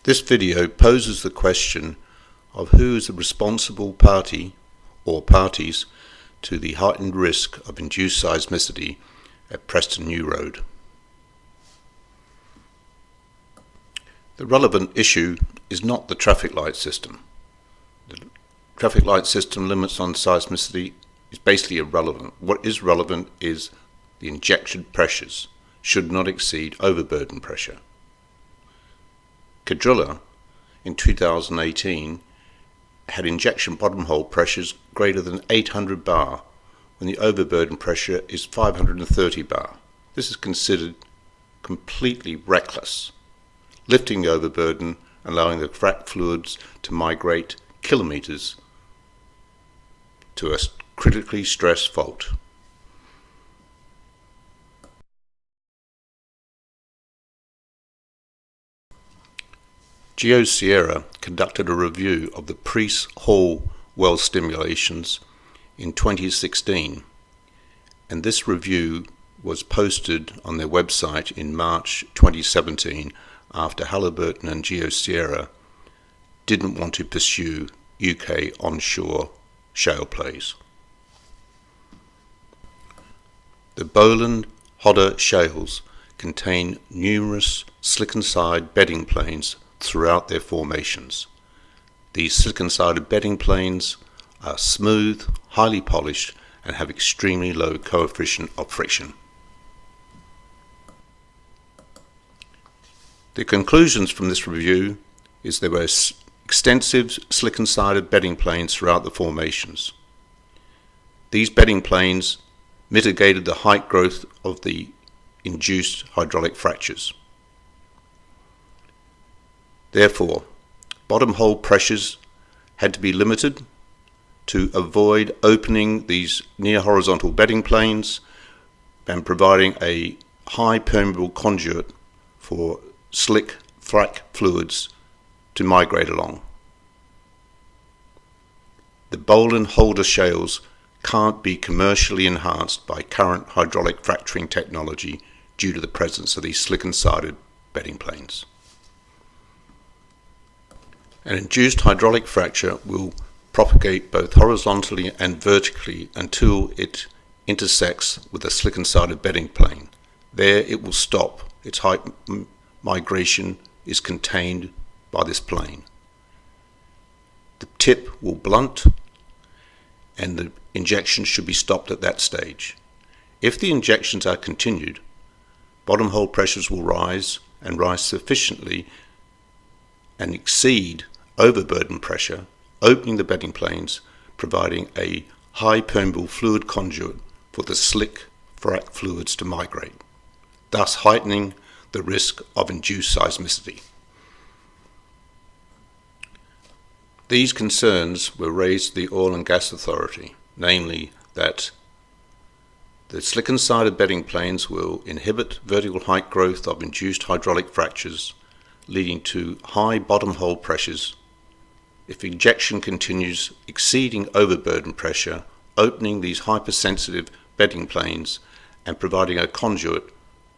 This video poses the question of who is the responsible party or parties to the heightened risk of induced seismicity at Preston New Road. The relevant issue is not the traffic light system. The traffic light system limits on seismicity is basically irrelevant. What is relevant is the injection pressures should not exceed overburden pressure. Cadrilla in 2018 had injection bottom hole pressures greater than 800 bar when the overburden pressure is 530 bar. This is considered completely reckless, lifting the overburden, allowing the frac fluids to migrate kilometers to a critically stressed fault. GeoSierra conducted a review of the Priest Hall well stimulations in 2016, and this review was posted on their website in March 2017 after Halliburton and GeoSierra didn't want to pursue UK onshore shale plays. The Boland Hodder shales contain numerous slicken-side bedding planes throughout their formations. These slicken-sided bedding planes are smooth, highly polished, and have extremely low coefficient of friction. The conclusions from this review is there were extensive slicken-sided bedding planes throughout the formations. These bedding planes mitigated the height growth of the induced hydraulic fractures. Therefore, bottom hole pressures had to be limited to avoid opening these near horizontal bedding planes and providing a high permeable conduit for slick frac fluids to migrate along. The Boland Hodder shales can't be commercially enhanced by current hydraulic fracturing technology due to the presence of these slicken-sided bedding planes. An induced hydraulic fracture will propagate both horizontally and vertically until it intersects with a slicken-sided bedding plane. There it will stop. Its height migration is contained by this plane. The tip will blunt and the injection should be stopped at that stage. If the injections are continued, bottom hole pressures will rise and rise sufficiently and exceed overburden pressure, opening the bedding planes, providing a high permeable fluid conduit for the slick frac fluids to migrate, thus heightening the risk of induced seismicity. These concerns were raised to the Oil and Gas Authority, namely that the slicken-sided bedding planes will inhibit vertical height growth of induced hydraulic fractures, leading to high bottom hole pressures if injection continues exceeding overburden pressure, opening these hypersensitive bedding planes and providing a conduit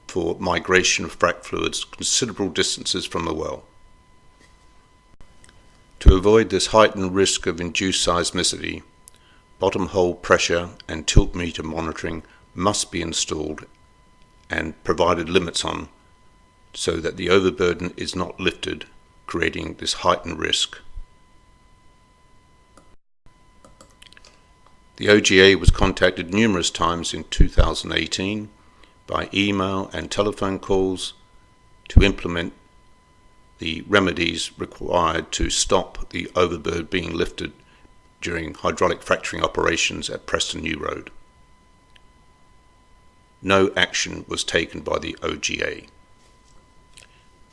for migration of frac fluids considerable distances from the well. To avoid this heightened risk of induced seismicity, bottom hole pressure and tilt meter monitoring must be installed and provided limits on so that the overburden is not lifted, creating this heightened risk. The OGA was contacted numerous times in 2018 by email and telephone calls to implement the remedies required to stop the overburden being lifted during hydraulic fracturing operations at Preston New Road. No action was taken by the OGA.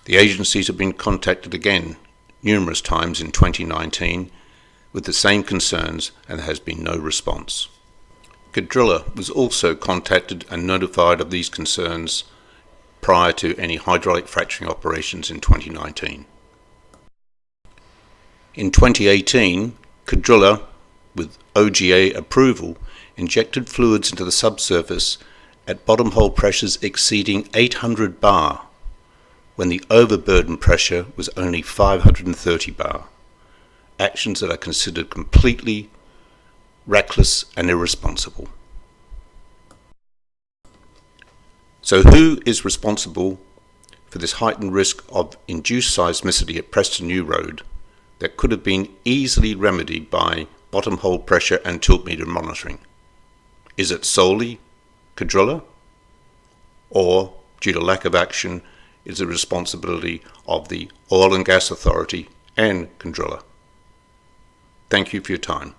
The agencies have been contacted again numerous times in 2019 with the same concerns, and there has been no response. Cadrilla was also contacted and notified of these concerns prior to any hydraulic fracturing operations in 2019. In 2018, Cadrilla, with OGA approval, injected fluids into the subsurface at bottom hole pressures exceeding 800 bar when the overburden pressure was only 530 bar. Actions that are considered completely reckless and irresponsible. So who is responsible for this heightened risk of induced seismicity at Preston New Road that could have been easily remedied by bottom hole pressure and tilt meter monitoring? Is it solely Controller, or due to lack of action is the responsibility of the Oil and Gas Authority and Controller? Thank you for your time.